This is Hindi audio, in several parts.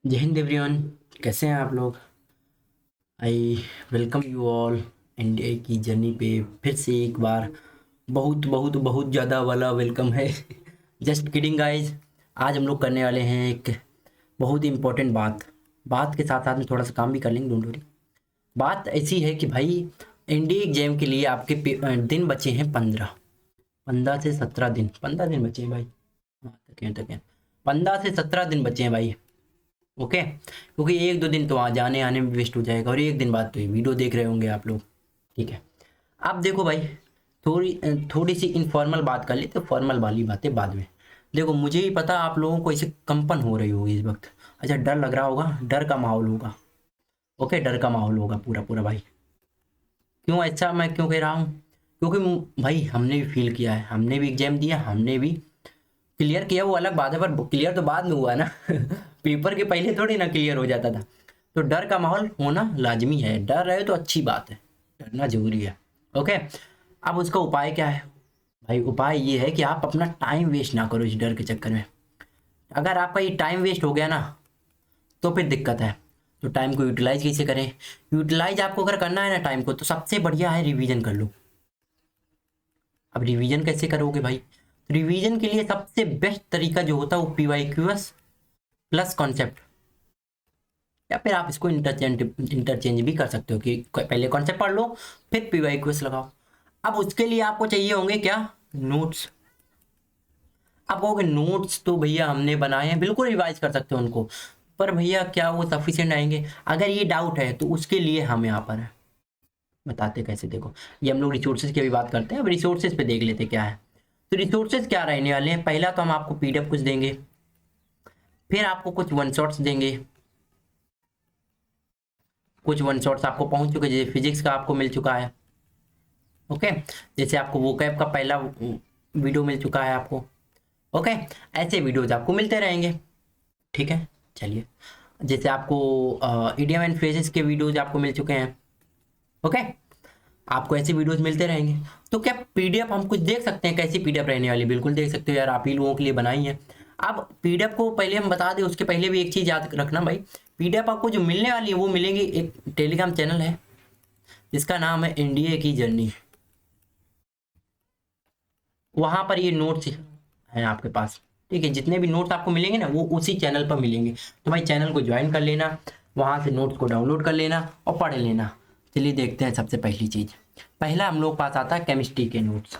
जय हिंद एवरीवन। कैसे हैं आप लोग? I welcome you all India की जर्नी पे फिर से एक बार बहुत बहुत बहुत ज़्यादा वाला वेलकम है। Just kidding guys. आज हम लोग करने वाले हैं एक बहुत ही इम्पोर्टेंट बात के साथ साथ में थोड़ा सा काम भी कर लेंगे, डोंट वरी। बात ऐसी है कि भाई इंडिया एग्जाम के लिए आपके दिन बचे हैं 15 से 17 दिन। 15 दिन बचे हैं भाई। हाँ, तक 15 से 17 दिन बचे हैं भाई। ओके, क्योंकि एक दो दिन तो वहाँ जाने आने में वेस्ट हो जाएगा और एक दिन बाद तो ये वीडियो देख रहे होंगे आप लोग। ठीक है, आप देखो भाई, थोड़ी सी इनफॉर्मल बात कर लेते, फॉर्मल वाली बातें बाद में। देखो, मुझे ही पता आप लोगों को इसे कंपन हो रही होगी इस वक्त। अच्छा, डर लग रहा होगा, डर का माहौल होगा। ओके, डर का माहौल होगा पूरा पूरा भाई। क्यों ऐसा मैं क्यों कह रहा हूँ? क्योंकि भाई हमने भी फील किया है, हमने भी एग्जाम दिया, हमने भी क्लियर किया, वो अलग बात है, पर क्लियर तो बाद में हुआ ना। पेपर के पहले थोड़ी ना क्लियर हो जाता था। तो डर का माहौल होना लाजमी है, डर रहे तो अच्छी बात है, डरना जरूरी है। ओके, अब उसका उपाय क्या है भाई? उपाय ये है कि आप अपना टाइम वेस्ट ना करो इस डर के चक्कर में। अगर आपका ये टाइम वेस्ट हो गया ना, तो फिर दिक्कत है। तो टाइम को यूटिलाइज कैसे करें? यूटिलाइज आपको अगर करना है ना टाइम को, तो सबसे बढ़िया है रिवीजन कर लो। अब रिवीजन कैसे करोगे भाई? रिवीजन के लिए सबसे बेस्ट तरीका जो होता है वो PYQS प्लस कॉन्सेप्ट, या फिर आप इसको इंटरचेंज भी कर सकते हो कि पहले कॉन्सेप्ट पढ़ लो फिर PYQS लगाओ। अब उसके लिए आपको चाहिए होंगे क्या? नोट्स। आप कहोगे नोट्स तो भैया हमने बनाए हैं, बिल्कुल रिवाइज कर सकते हो उनको, पर भैया क्या वो सफिशिएंट आएंगे? अगर ये डाउट है तो उसके लिए हम यहाँ पर हैं, बताते कैसे। देखो, ये हम लोग रिसोर्सेज की भी बात करते हैं, अब रिसोर्सेज पे देख लेते क्या है। तो रिसोर्सेज क्या रहने वाले हैं? पहला तो हम आपको PDF कुछ देंगे, फिर आपको कुछ वन शॉट्स देंगे। कुछ वन शॉट्स आपको पहुंच चुके, जैसे फिजिक्स का आपको मिल चुका है। ओके, जैसे आपको वोकैब का पहला वीडियो मिल चुका है आपको। ओके, ऐसे वीडियोज आपको मिलते रहेंगे। ठीक है, चलिए, जैसे आपको इडियम एंड फ्रेजेस के वीडियोज आपको मिल चुके हैं। ओके, आपको ऐसे वीडियोस मिलते रहेंगे। तो क्या PDF हम कुछ देख सकते हैं? कैसी PDF रहने वाली? बिल्कुल देख सकते हो यार, आप ही लोगों के लिए बनाई है। अब PDF को पहले हम बता दें, उसके पहले भी एक चीज याद रखना भाई। PDF आपको जो मिलने वाली है वो मिलेंगी, एक टेलीग्राम चैनल है जिसका नाम है इंडिया की जर्नी। वहां पर ये नोट्स हैं आपके पास। ठीक है, जितने भी नोट्स आपको मिलेंगे ना वो उसी चैनल पर मिलेंगे। तो भाई चैनल को ज्वाइन कर लेना, वहां से नोट्स को डाउनलोड कर लेना और पढ़ लेना। चलिए देखते हैं, सबसे पहली चीज, पहला हम लोग पास आता है केमिस्ट्री के नोट्स।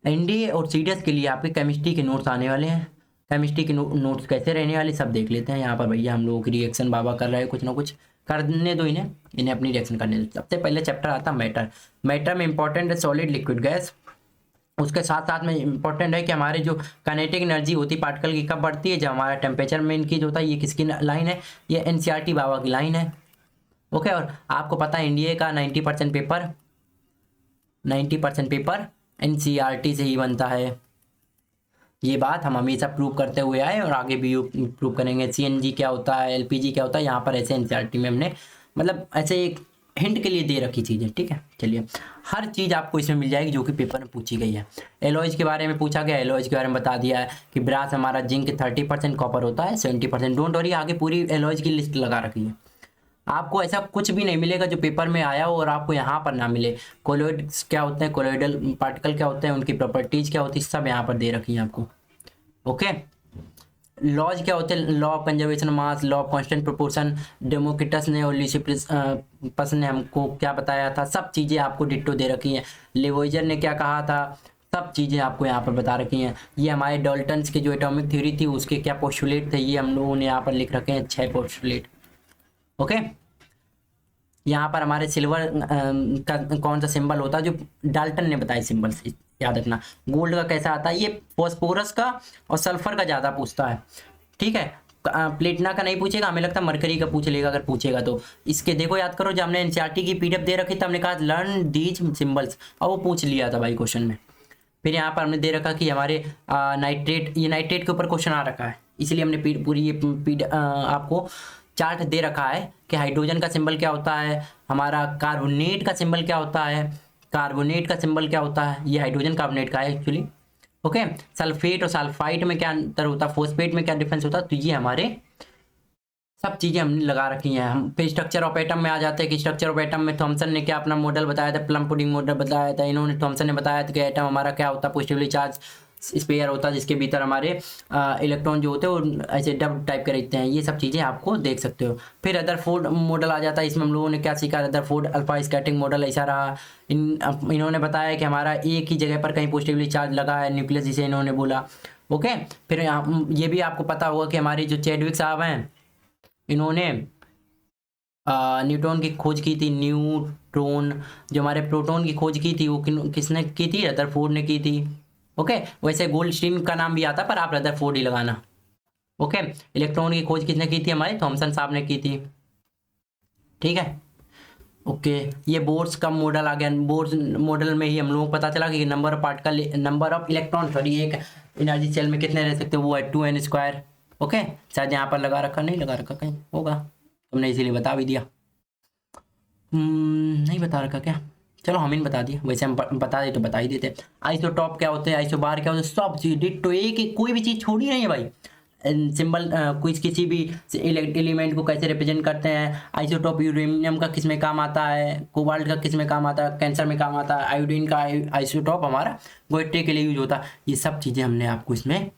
एनडीए और सीडीएस के लिए आपके केमिस्ट्री के नोट्स आने वाले हैं। केमिस्ट्री के नोट्स कैसे रहने वाले सब देख लेते हैं। यहाँ पर भैया हम लोगों की रिएक्शन बाबा कर रहे हैं, कुछ ना कुछ करने दो इन्हें, इन्हें अपनी रिएक्शन करने दो। सबसे पहले चैप्टर आता है मैटर। मैटर में इंपॉर्टेंट है सॉलिड लिक्विड गैस। उसके साथ साथ में इंपॉर्टेंट है कि हमारे जो काइनेटिक एनर्जी होती है पार्टिकल की कब बढ़ती है, जब हमारा टेम्परेचर में इनक्रीज होता है। ये किसकी लाइन है? ये एनसीईआरटी बाबा की लाइन है। ओके, और आपको पता है इंडिया का 90% पेपर एनसीईआरटी से ही बनता है। ये बात हम हमेशा प्रूव करते हुए आए और आगे भी प्रूव करेंगे। सीएनजी क्या होता है, एलपीजी क्या होता है, यहाँ पर ऐसे एनसीईआरटी में हमने मतलब ऐसे एक हिंट के लिए दे रखी चीज़ें। ठीक है, चलिए, हर चीज़ आपको इसमें मिल जाएगी जो कि पेपर में पूछी गई है। एलॉयज के बारे में पूछा गया, एलॉयज के बारे में बता दिया है कि ब्रास हमारा जिंक 30%, कॉपर होता है 70%। डोंट वरी, आगे पूरी एलॉयज की लिस्ट लगा रखी है। आपको ऐसा कुछ भी नहीं मिलेगा जो पेपर में आया हो और आपको यहाँ पर ना मिले। कोलोइड्स क्या होते हैं, कोलोइडल पार्टिकल क्या होते हैं, उनकी प्रॉपर्टीज क्या होती है, सब यहाँ पर दे रखी है आपको। ओके, लॉज क्या होते हैं, law of conservation mass, law of constant proportion, Democritus ने और ल्यूसिपस ने हमको क्या बताया था, सब चीज़ें आपको डिट्टो दे रखी हैं। लेवोइजर ने क्या कहा था, सब चीज़ें आपको यहाँ पर बता रखी हैं। ये हमारे डाल्टन्स की जो एटॉमिक थ्योरी थी उसके क्या पोस्टुलेट थे, ये हम लोगों ने यहाँ पर लिख रखे हैं 6 पोस्टुलेट। ओके, यहाँ पर हमारे सिल्वर का कौन सा सिंबल होता है, जो डाल्टन ने बताया सिंबल से याद रखना। गोल्ड का कैसा आता है, ये फॉस्फोरस का और सल्फर का ज़्यादा पूछता है। ठीक है, प्लेटिना का नहीं पूछेगा, हमें लगता है मरकरी का पूछ लेगा अगर पूछेगा तो। इसके देखो याद करो, जब हमने एनसीईआरटी की PDF दे रखी थी हमने कहा लर्न दीज सिंबल्स, और वो पूछ लिया था भाई क्वेश्चन में। फिर यहाँ पर हमने दे रखा कि हमारे नाइट्रेट, ये नाइट्रेट के ऊपर क्वेश्चन आ रखा है, इसलिए हमने पूरी ये आपको चार्ट दे रखा है कि हाइड्रोजन का सिंबल क्या होता है, हमारा कार्बोनेट का सिंबल क्या होता है, कार्बोनेट का सिंबल क्या होता है, ये हाइड्रोजन कार्बोनेट का है एक्चुअली। ओके, सल्फेट और सल्फाइट में क्या अंतर होता है, फोस्फेट में क्या डिफरेंस होता है, तो ये हमारे सब चीज़ें हमने लगा रखी हैं। हम फिर स्ट्रक्चर ऑफ एटम में आ जाते हैं कि स्ट्रक्चर ऑफ एटम में थॉमसन ने क्या अपना मॉडल बताया था, प्लम पुडिंग मॉडल बताया था इन्होंने। थॉमसन ने बताया था कि एटम हमारा क्या होता है, पॉजिटिवली चार्ज स्फीयर होता है जिसके भीतर हमारे इलेक्ट्रॉन जो होते हैं वो ऐसे डब टाइप के रहते हैं। ये सब चीज़ें आपको देख सकते हो। फिर रदरफोर्ड मॉडल आ जाता है, इसमें हम लोगों ने क्या सीखा, रदरफोर्ड अल्फा स्कैटरिंग मॉडल ऐसा रहा। इन्होंने बताया कि हमारा एक ही जगह पर कहीं पॉजिटिवली चार्ज लगा है न्यूक्लियस, जिसे इन्होंने बोला। ओके, फिर ये भी आपको पता होगा कि हमारी जो चैडविक साहब हैं इन्होंने न्यूट्रॉन की खोज की थी। न्यूट्रॉन जो हमारे प्रोटॉन की खोज की थी वो किसने की थी, रदरफोर्ड ने की थी। ओके, वैसे गोल्डस्टीन का नाम भी आता पर आप रदरफोर्ड ही लगाना। ओके, इलेक्ट्रॉन की खोज किसने की थी, हमारे थॉमसन साहब ने की थी। ठीक है, ओके, ये बोर्स का मॉडल आ गया। बोर्स मॉडल में ही हम लोगों को पता चला कि number of particle, number of electron sorry एक एनर्जी सेल में कितने रह सकते हैं, वो है 2n²। ओके, शायद यहाँ पर लगा रखा, नहीं लगा रखा, कहीं होगा, तुमने इसीलिए बता भी दिया। नहीं बता रखा क्या, चलो हम ही बता दिए, वैसे हम बता दे तो बता ही देते। आइसोटॉप क्या होते हैं, आइसोबार क्या होते हैं, सब चीज डिट्टो, एक कोई भी चीज़ छोड़ी नहीं है भाई। सिंबल कुछ किसी भी एलिमेंट को कैसे रिप्रेजेंट करते हैं। आइसोटॉप यूरेनियम का किस में काम आता है, कोबाल्ट का किस में काम आता है, कैंसर में काम आता है। आयोडीन का आइसोटॉप हमारा गोइट्रे के लिए यूज होता है। ये सब चीज़ें हमने आपको इसमें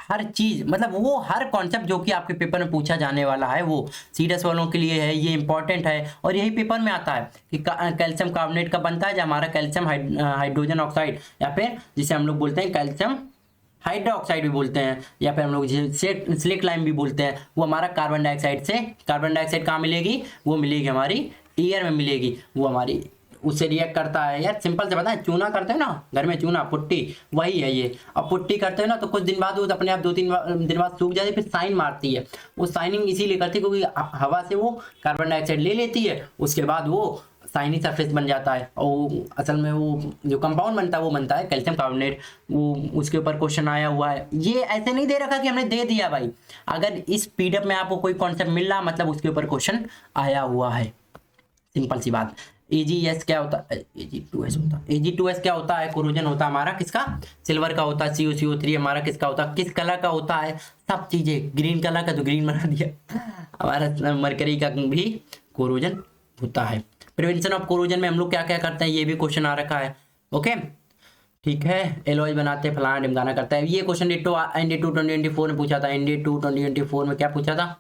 हर चीज, मतलब वो हर कॉन्सेप्ट जो कि आपके पेपर में पूछा जाने वाला है वो सीरियस वालों के लिए है, ये इंपॉर्टेंट है। और यही पेपर में आता है कि कैल्शियम कार्बोनेट का बनता है, जो हमारा कैल्शियम हाइड्रोजन ऑक्साइड, या फिर जिसे हम लोग बोलते हैं कैल्शियम हाइड्रोक्साइड भी बोलते हैं, या फिर हम लोग जिसे स्लिक लाइम भी बोलते हैं, वो हमारा कार्बन डाइऑक्साइड से, कार्बन डाइऑक्साइड कहाँ मिलेगी, वो मिलेगी हमारी एयर में मिलेगी, वो हमारी उससे रिएक्ट करता है। यार सिंपल से बताएं, चूना करते हैं ना घर में, चूना पुट्टी वही है ये। अब पुट्टी करते हैं ना तो कुछ दिन बाद वो अपने आप 2-3 दिन बाद सूख जाती है, फिर साइन मारती है। वो साइनिंग इसीलिए करती है क्योंकि हवा से वो कार्बन डाइऑक्साइड ले लेती है, उसके बाद वो साइनी सरफेस बन जाता है। और असल में वो जो कंपाउंड बनता है वो बनता है कैल्शियम कार्बोनेट। वो उसके ऊपर क्वेश्चन आया हुआ है, ये ऐसे नहीं दे रखा कि हमने दे दिया भाई। अगर इस पीडीएफ में आपको कोई कॉन्सेप्ट मिल रहा मतलब उसके ऊपर क्वेश्चन आया हुआ है, सिंपल सी बात। AgS क्या होता है, Ag2S होता है। Ag2S क्या होता है, कोरोजन होता है हमारा किसका, सिल्वर का होता है। CuCO3 हमारा किसका होता है, किस कलर का होता है, सब चीजें। ग्रीन कलर का तो ग्रीन बना दिया, हमारा मरकरी का भी कोरोजन होता है। प्रिवेंशन ऑफ कोरोजन में हम लोग क्या क्या करते हैं, ये भी क्वेश्चन आ रखा है। ओके, ठीक है, एलॉय बनाते हैं, फलाना ढिमकाना करता है। ये क्वेश्चन ND2 2024 में पूछा था। ND2 2024 में क्या पूछा था,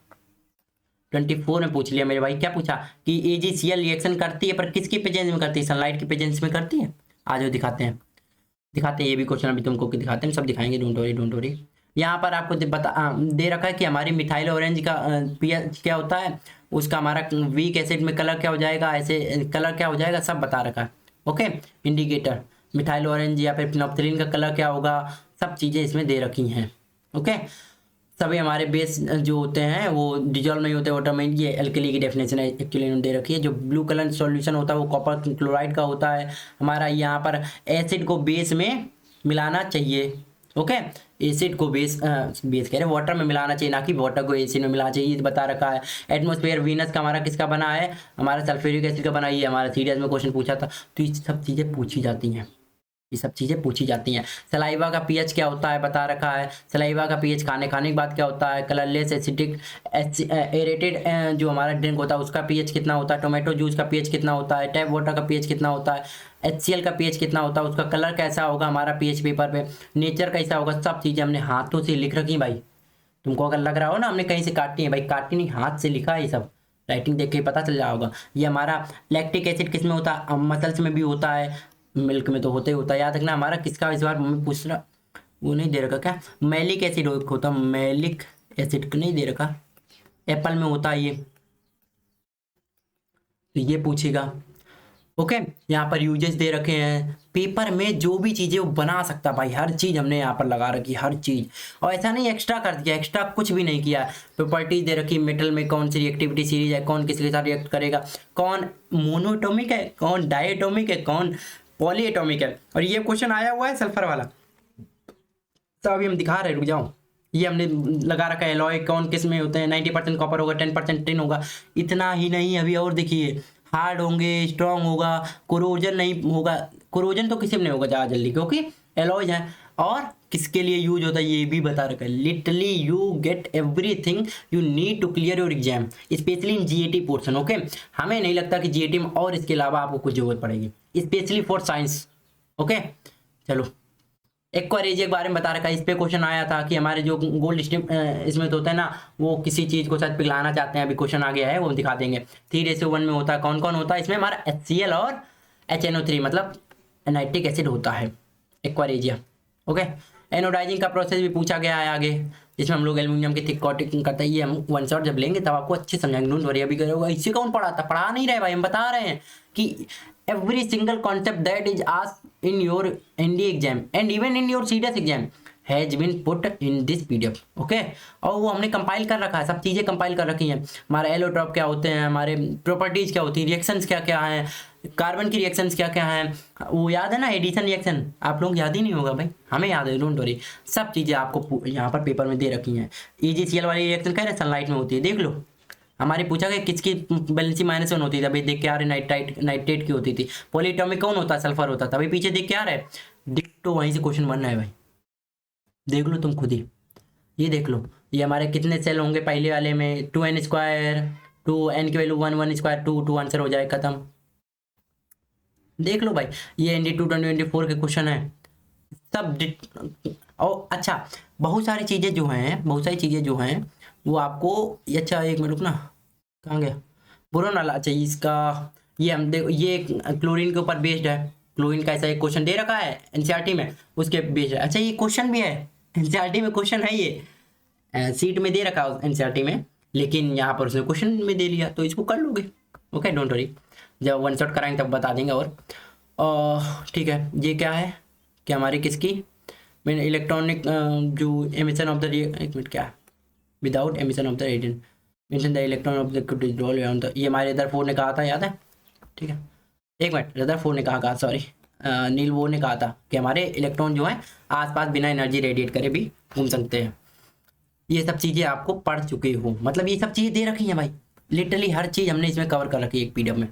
24 में पूछ लिया मेरे भाई। क्या पूछा कि AgCl रिएक्शन करती है पर किसकी प्रेजेंस में करती है, सनलाइट की प्रेजेंस में करती है। आ जाओ दिखाते हैं, ये भी क्वेश्चन अभी तुमको दिखाते हैं, सब दिखाएंगे, डोंट वरी। यहाँ पर आपको दे रखा है कि हमारी मिथाइल ऑरेंज का pH क्या होता है, उसका हमारा वीक एसिड में कलर क्या हो जाएगा, ऐसे कलर क्या हो जाएगा, सब बता रखा है। ओके, इंडिकेटर मिथाइल ऑरेंज या फिर फिनोप्थलीन का कलर क्या होगा, सब चीज़ें इसमें दे रखी हैं। ओके, सभी हमारे बेस जो होते हैं वो डिजॉल्व नहीं होते वाटर में। ये एल्कली की डेफिनेशन है एक्चुअली दे रखी है। जो ब्लू कलर सॉल्यूशन होता है वो कॉपर क्लोराइड का होता है। हमारा यहाँ पर एसिड को बेस में मिलाना चाहिए। ओके, एसिड को बेस कह रहे हैं वाटर में मिलाना चाहिए, ना कि वाटर को एसिड में मिलाना चाहिए, ये बता रखा है। एटमॉस्फेयर वीनस का हमारा किसका बना है, हमारा सल्फ्यूरिक एसिड का बना है। ये हमारा सीरियस में क्वेश्चन पूछा था, तो ये सब चीज़ें पूछी जाती हैं, ये सब चीज़ें पूछी जाती हैं। सलाइवा का पीएच क्या होता है बता रखा है। सलाइवा का पीएच खाने के बाद क्या होता है, कलरलेस एसिडिक एरेटेड जो हमारा ड्रिंक होता है उसका पीएच कितना होता है। टोमेटो जूस का पीएच कितना होता है। टैप वाटर का पीएच कितना होता है। HCl का पीएच कितना होता है, उसका कलर कैसा होगा हमारा पीएच पेपर पे, नेचर कैसा होगा, सब चीज़ें हमने हाथों से लिख रखी भाई। तुमको अगर लग रहा हो ना हमने कहीं से काटी है, भाई काटी नहीं, हाथ से लिखा है ये सब, राइटिंग देख के पता चल जाएगा। ये हमारा लैक्टिक एसिड किस में होता है, मसल्स में भी होता है, मिल्क में तो होता ही होता है। याद रखना हमारा किसका, इस बार मम्मी पूछ रहा, वो नहीं दे रखा क्या, मैलिक एसिड होता, मैलिक एसिड नहीं दे रखा, एप्पल में होता है ये, तो ये पूछेगा। ओके, यहाँ पर यूजेस दे रखे हैं। पेपर में जो भी चीज़ें वो बना सकता भाई, हर चीज़ हमने यहाँ पर लगा रखी, हर चीज़। और ऐसा नहीं एक्स्ट्रा कर दिया, एक्स्ट्रा कुछ भी नहीं किया। प्रॉपर्टीज दे रखी, मेटल में कौन सी रिएक्टिविटी सीरीज है, कौन किसके साथ रिएक्ट करेगा, कौन मोनोएटॉमिक है, कौन डायएटॉमिक है, कौन पॉलीएटॉमिक है। और ये क्वेश्चन आया हुआ है सल्फर वाला, तो अभी हम दिखा रहे, रुक जाओ। ये हमने लगा रखा है, एलॉय कौन किस में होते हैं, 90% कॉपर होगा, 10% टिन होगा। इतना ही नहीं, अभी और देखिए, हार्ड होंगे, स्ट्रॉन्ग होगा, कोरोजन नहीं होगा। कोरोजन तो किसी में नहीं होगा ज़्यादा जल्दी, क्योंकि एलॉयज हैं। और किसके लिए यूज होता है ये भी बता रखा है। Literally you get everything you need to clear your exam, specially in GAT portion. Okay, हमें नहीं लगता कि जीएटी में और इसके अलावा आपको कुछ जरूरत पड़ेगी, स्पेशली फॉर साइंस। ओके, चलो एक्वारेजिया के बारे में बता रखा है। इस पे क्वेश्चन आया था कि हमारे जो गोल्ड इसमें तो होता है ना, वो किसी चीज को शायद पिघलाना चाहते हैं, अभी क्वेश्चन आ गया है वो हम दिखा देंगे। 3:1 में होता है, कौन कौन होता है इसमें, हमारा HCl और HNO3 मतलब नाइट्रिक एसिड होता है एक्वारेजिया। ओके, एनोडाइजिंग का प्रोसेस भी पूछा गया है आगे, जिसमें हम लोग एल्यूमिनियम की थिक कोटिंग करते हैं। ये हम वन शॉट जब लेंगे तब आपको अच्छे समझाएंगे, डोंट वरी। अभी करोगे इससे कौन पढ़ाता, पढ़ा नहीं रहे भाई, हम बता रहे हैं कि every single concept that is asked in your ND exam and even in your CDS exam has been put in this PDF। Okay, और वो हमने कंपाइल कर रखा है, सब चीज़ें कंपाइल कर रखी हैं। हमारे एलोट्रॉप क्या होते हैं, हमारे प्रॉपर्टीज़ क्या होती हैं, रिएक्शंस क्या क्या हैं, कार्बन की रिएक्शंस क्या क्या हैं, वो याद है ना, एडिशन रिएक्शन आप लोग याद ही नहीं होगा भाई, हमें याद है, डोंट वरी। सब चीज़ें आपको यहाँ पर पेपर में दे रखी हैं। EgCl वाली रिएक्शन कह रहे हैं सनलाइट में होती है, देख लो। हमारी पूछा गया किसकी वैलेंसी -1 होती थी, अभी देख के आ रहे नाइट्रेट की होती थी। पॉलीएटॉमिक कौन होता है, सल्फर होता था, अभी पीछे देख के आ रहा है। डिक्टो वहीं से क्वेश्चन बनना है भाई, देख लो तुम खुद ही, ये देख लो। ये हमारे कितने सेल होंगे पहले वाले में, 2n², 2n की वैल्यू 1, 1² 2 आंसर हो जाए खत्म। देख लो भाई, ये ND2 2024 के क्वेश्चन है सब। और अच्छा, बहुत सारी चीज़ें जो हैं वो आपको, अच्छा एक मिनट रुकना, कहाँ गया बोरोन वाला, अच्छा इसका ये हम देखो, ये क्लोरीन के ऊपर बेस्ड है। क्लोरीन का ऐसा एक क्वेश्चन दे रखा है NCERT में, उसके बेस्ड है। अच्छा ये क्वेश्चन भी है NCERT में, क्वेश्चन है ये सीट में दे रखा है NCERT में, लेकिन यहाँ पर उसने क्वेश्चन में दे लिया, तो इसको कर लोगे। ओके, डोंट वरी, जब वन शॉट कराएंगे तब बता देंगे। और ठीक है, ये क्या है कि हमारी किसकी, मैंने इलेक्ट्रॉनिक जो एमिशन ऑफ द, एक मिनट क्या है, without emission of the radiation means the electron of the liquid is roll around the, ये हमारे रदरफोर्ड ने कहा था, याद है, ठीक है, एक मिनट, रदरफोर्ड ने कहा सॉरी, नील बोर ने कहा था कि हमारे इलेक्ट्रॉन जो है आसपास बिना एनर्जी रेडिएट करे भी घूम सकते हैं। ये सब चीज़ें आपको पढ़ चुके हो, मतलब ये सब चीज़ें दे रखी हैं भाई, लिटरली हर चीज़ हमने इसमें कवर कर रखी है एक PDF में।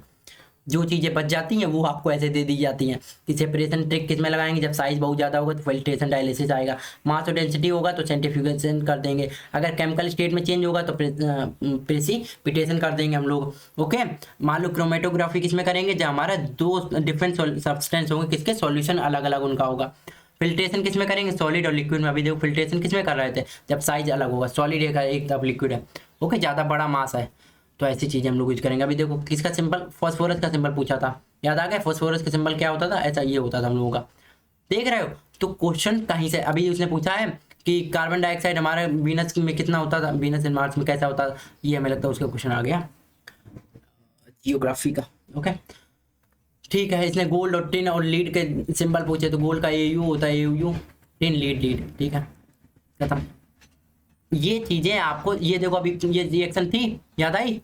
जो चीज़ें बच जाती हैं वो आपको ऐसे दे दी जाती हैं कि सेपरेशन ट्रिक किस में लगाएंगे, जब साइज बहुत ज़्यादा होगा तो फिल्ट्रेशन डायलिसिस आएगा, मास और डेंसिटी होगा तो सेंट्रीफ्यूगेशन कर देंगे, अगर केमिकल स्टेट में चेंज होगा तो प्रेसिपिटेशन कर देंगे हम लोग। ओके, मान लो क्रोमेटोग्राफी किस में करेंगे, जब हमारा 2 डिफरेंट सब्सटेंस होंगे, किसके सॉल्यूशन अलग अलग उनका होगा। फिल्ट्रेशन किस में करेंगे, सॉलिड और लिक्विड में। अभी देखो फिल्ट्रेशन किस में कर रहे थे, जब साइज अलग होगा, सॉलिड एक तरफ लिक्विड है, ओके, ज़्यादा बड़ा मास है, तो ऐसी चीज़ें हम लोग यूज करेंगे। अभी देखो किसका सिंबल, फॉस्फोरस का सिंबल पूछा था, याद आ गया, फॉस्फोरस का सिंबल क्या होता था, ऐसा ये होता था हम लोगों का, देख रहे हो। तो क्वेश्चन कहीं से, अभी उसने पूछा है कि कार्बन डाइऑक्साइड हमारे वीनस में कितना होता था, वीनस एंड मार्स में कैसा होता था, ये हमें लगता है उसका क्वेश्चन आ गया जियोग्राफी का। ओके, ठीक है, इसने गोल्ड और टिन और लीड के सिंबल पूछे, तो गोल्ड का AU होता है, AU, टिन लीड, ठीक है, खत्म। ये चीज़ें आपको, ये देखो अभी ये रिएक्शन थी, याद आई,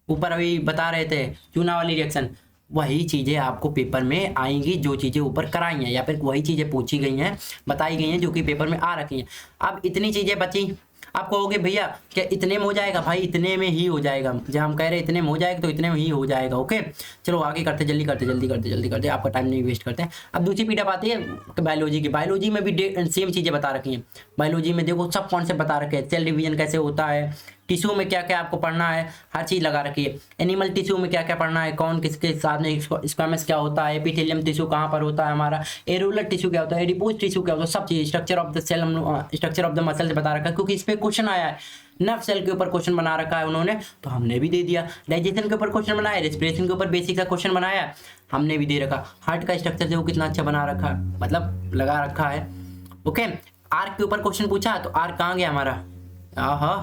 ऊपर अभी बता रहे थे चूना वाली रिएक्शन, वही चीज़ें आपको पेपर में आएंगी, जो चीज़ें ऊपर कराई हैं या फिर वही चीज़ें पूछी गई हैं, बताई गई हैं, जो कि पेपर में आ रखी हैं। अब इतनी चीज़ें बची, आप कहोगे भैया क्या इतने में हो जाएगा, भाई इतने में ही हो जाएगा, जब हम कह रहे हैं इतने में हो जाएगा तो इतने में ही हो जाएगा। ओके, चलो आगे करते, जल्दी करते, आपका टाइम नहीं वेस्ट करते हैं। अब दूसरी PDF आती है बायोलॉजी की। बायोलॉजी में भी सेम चीज़ें बता रखी हैं। बायोलॉजी में देखो सब कॉन्सेप्ट बता रखे हैं, सेल डिवीजन कैसे होता है, टिश्यू में क्या क्या आपको पढ़ना है, हर चीज़ लगा रखी है। एनिमल टिश्यू में क्या क्या पढ़ना है, कौन किसके साथ में, स्क्वामस क्या होता है, एपिथेलियम टिश्यू कहाँ पर होता है हमारा, एरुलर टिश्यू क्या होता है, एडिपोज टिश्यू क्या होता है, सब चीज़, structure of the cell, structure of the muscle से बता रखा है, क्योंकि इस पर क्वेश्चन आया है। नर्व सेल के ऊपर क्वेश्चन बना रखा है उन्होंने, तो हमने भी दे दिया। डाइजेशन के ऊपर क्वेश्चन बनाया, रेस्पिरेशन के ऊपर बेसिक का क्वेश्चन बनाया, हमने भी दे रखा। हार्ट का स्ट्रक्चर देखो कितना अच्छा बना रखा, मतलब लगा रखा है। ओके, आर्क के ऊपर क्वेश्चन पूछा, तो आर्क कहाँ गया हमारा, आहा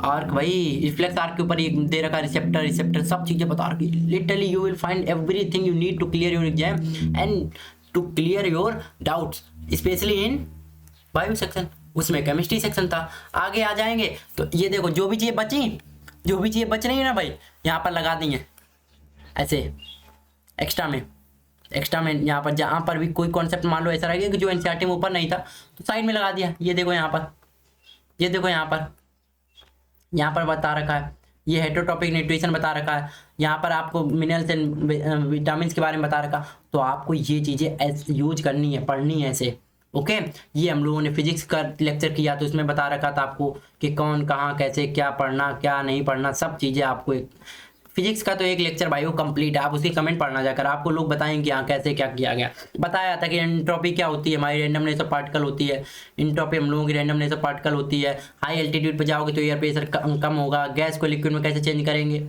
आर्क भाई, रिफ्लेक्स आर्क के ऊपर ये दे रखा, रिसेप्टर सब चीज़ें बता रखी। Literally you will find everything you need to clear your exam and to clear your doubts, specially in bio section, उसमें केमिस्ट्री सेक्शन था। आगे आ जाएंगे तो ये देखो जो भी चीज़ें बच रही है ना भाई, यहाँ पर लगा दी हैं ऐसे एक्स्ट्रा में यहाँ पर, जहाँ पर भी कोई कॉन्सेप्ट मान लो ऐसा रहेगा कि जो NCERT में ऊपर नहीं था तो साइड में लगा दिया। ये देखो यहाँ पर बता रखा है, ये हेटेरोटॉपिक न्यूट्रिशन बता रखा है, यहाँ पर आपको मिनरल्स एंड विटामिन के बारे में बता रखा। तो आपको ये चीज़ें यूज करनी है, पढ़नी है ऐसे, ओके। ये हम लोगों ने फिजिक्स का लेक्चर किया तो उसमें बता रखा था आपको कि कौन कहाँ कैसे क्या पढ़ना क्या नहीं पढ़ना, सब चीज़ें आपको एक फिजिक्स का तो एक लेक्चर भाई वो कंप्लीट है, आप उसकी कमेंट पढ़ना जाकर, आपको लोग बताएंगे यहाँ कैसे क्या किया गया। बताया था कि एंट्रोपी क्या होती है, हमारी रैंडमनेस ऑफ पार्टिकल होती है, एंट्रोपी हम लोगों की रैंडमनेस ऑफ पार्टिकल होती है। हाई एल्टीट्यूड पे जाओगे तो एयर प्रेशर कम होगा, गैस को लिक्विड में कैसे चेंज करेंगे,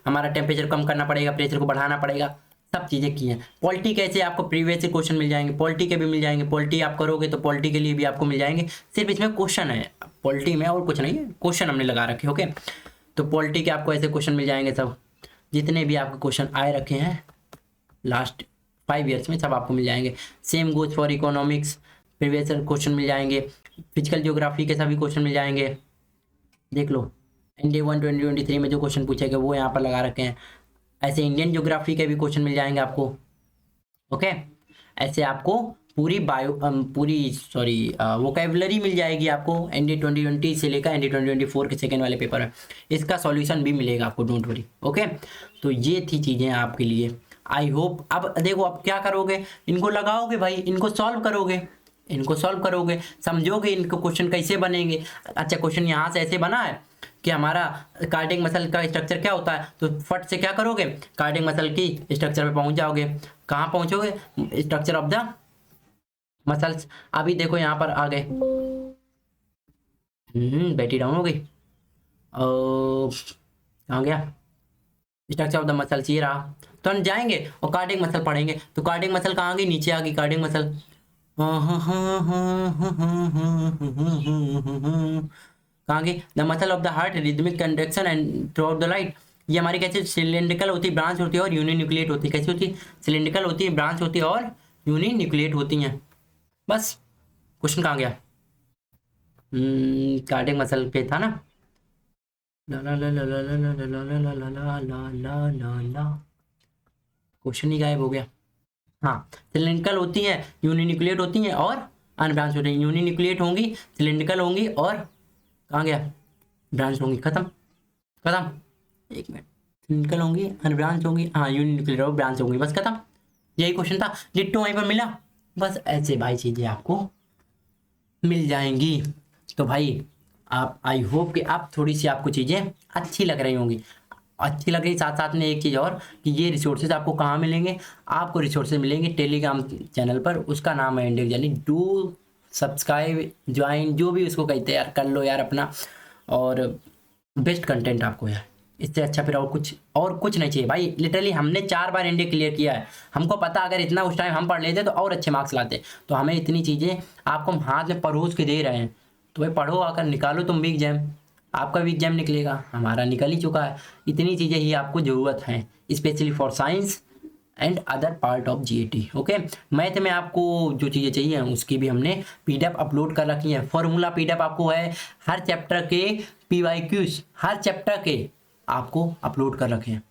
हमारा टेम्परेचर कम करना पड़ेगा, प्रेशर को बढ़ाना पड़ेगा, सब चीज़ें की हैं। पॉलिटी कैसे आपको प्रीवियस से क्वेश्चन मिल जाएंगे, पॉलिटी के भी मिल जाएंगे, पॉलिटी आप करोगे तो पॉलिटी के लिए भी आपको मिल जाएंगे, सिर्फ इसमें क्वेश्चन है पॉलिटी में और कुछ नहीं है, क्वेश्चन हमने लगा रखे ओके। तो पॉलिटी के आपको ऐसे क्वेश्चन मिल जाएंगे, सब जितने भी आपके क्वेश्चन आए रखे हैं लास्ट 5 ईयर्स में सब आपको मिल जाएंगे। Same goes for economics, previous question मिल जाएंगे, फिजिकल ज्योग्राफी के सभी क्वेश्चन मिल जाएंगे, देख लो। इंडिया 1 2023 में जो क्वेश्चन पूछे गए वो यहाँ पर लगा रखे हैं। ऐसे इंडियन ज्योग्राफी के भी क्वेश्चन मिल जाएंगे आपको ओके। ऐसे आपको पूरी वोकेबलरी मिल जाएगी आपको एनडी 2020 से लेकर एनडी 2024 के सेकेंड वाले पेपर है, इसका सॉल्यूशन भी मिलेगा आपको, डोंट वरी ओके। तो ये थी चीज़ें आपके लिए, आई होप। अब देखो अब क्या करोगे, इनको लगाओगे भाई, इनको सॉल्व करोगे, समझोगे इनको क्वेश्चन कैसे बनेंगे। अच्छा क्वेश्चन यहाँ से ऐसे बना है कि हमारा कार्डियक मसल का स्ट्रक्चर क्या होता है, तो फट से क्या करोगे, कार्डियक मसल की स्ट्रक्चर पे पहुंच जाओगे। कहाँ पहुंचोगे, स्ट्रक्चर ऑफ द मसल्स। अभी देखो यहाँ पर आ गए, बैटरी डाउन हो गई, कहाँ गया, स्ट्रक्चर ऑफ द मसल्स ये रहा। तो हम जाएंगे और कार्डियक मसल पढ़ेंगे, तो कार्डियक मसल कहाँ गई, नीचे आ गई कार्डियक मसल। कहाँ गई, the muscle of the heart rhythmic conduction and through out the light. ये हमारी कैसे सिलेंड्रिकल होती है, ब्रांच होती है और यूनिन्यूक्लिएट होती है। कैसी होती है, सिलेंड्रिकल होती है, ब्रांच होती है और यूनिन्यूक्लिएट होती हैं। बस क्वेश्चन कहाँ गया, कार्डियक मसल पे था ना, ला ला ला ला ला ला ला ला ला ला ला ला ला ला, क्वेश्चन ही गायब हो गया। हाँ सिलेंड्रिकल होती है, यूनिन्यूक्लिएट होती हैं और अनब्रांच होती हैं। यूनिन्यूक्लिएट होंगी, सिलेंड्रिकल होंगी और कहाँ गया, ब्रांच होंगी, खत्म। एक मिनट, सिलेंड्रिकल होंगी, अनब्रांच होंगी, हाँ यूनिन्यूक्लिएट और ब्रांच होंगी, बस खत्म। यही क्वेश्चन था, डिट्टो वहीं पर मिला। बस ऐसे भाई चीज़ें आपको मिल जाएंगी। तो भाई आप आई होप कि आप थोड़ी सी आपको चीज़ें अच्छी लग रही होंगी, अच्छी लग रही। साथ साथ में एक चीज़ और कि ये रिसोर्सेज आपको कहाँ मिलेंगे, आपको रिसोर्सेज मिलेंगे टेलीग्राम चैनल पर, उसका नाम है India journey. Do subscribe, join, जो भी उसको कहते हैं यार, कर लो यार अपना। और बेस्ट कंटेंट आपको यार, इससे अच्छा फिर और कुछ नहीं चाहिए भाई। लिटरली हमने 4 बार इंडिया क्लियर किया है, हमको पता अगर इतना उस टाइम हम पढ़ लेते तो और अच्छे मार्क्स लाते। तो हमें इतनी चीज़ें आपको हम हाथ में परोस के दे रहे हैं, तो भाई पढ़ो आकर, निकालो तुम भी एग्जाम, आपका भी एग्जाम निकलेगा, हमारा निकल ही चुका है। इतनी चीज़ें ही आपको ज़रूरत है, specially for science and other part of GAT okay. Math में आपको जो चीज़ें चाहिए उसकी भी हमने पीडीएफ अपलोड कर रखी है। फॉर्मूला पीडीएफ आपको है, हर चैप्टर के पीवाईक्यूज हर चैप्टर के आपको अपलोड कर रखे हैं।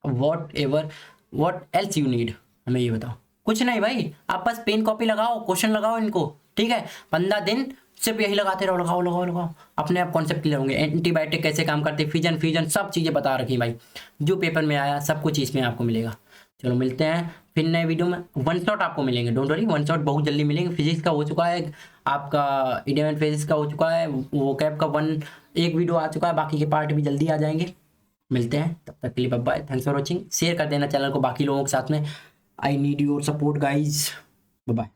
व्हाट एल्स यू नीड, हमें ये बताओ। कुछ नहीं भाई, आप बस पेन कॉपी लगाओ, क्वेश्चन लगाओ इनको, ठीक है। 15 दिन सिर्फ यही लगाते रहो, लगाओ, अपने आप कॉन्सेप्ट क्लियर होंगे। एंटीबायोटिक कैसे काम करते, फिजन सब चीज़ें बता रखी भाई, जो पेपर में आया सब कुछ इसमें आपको मिलेगा। चलो मिलते हैं फिर नए वीडियो में। वन शॉट आपको मिलेंगे, डोंट वरी, वन शॉट बहुत जल्दी मिलेंगे। फिजिक्स का हो चुका है आपका, इलेवेंथ फिजिक्स का हो चुका है, वो कैप का एक वीडियो आ चुका है, बाकी के पार्ट भी जल्दी आ जाएंगे। मिलते हैं, तब तक के लिए bye, thanks for watching. Share कर देना चैनल को बाकी लोगों के साथ में। I need your support guys, bye.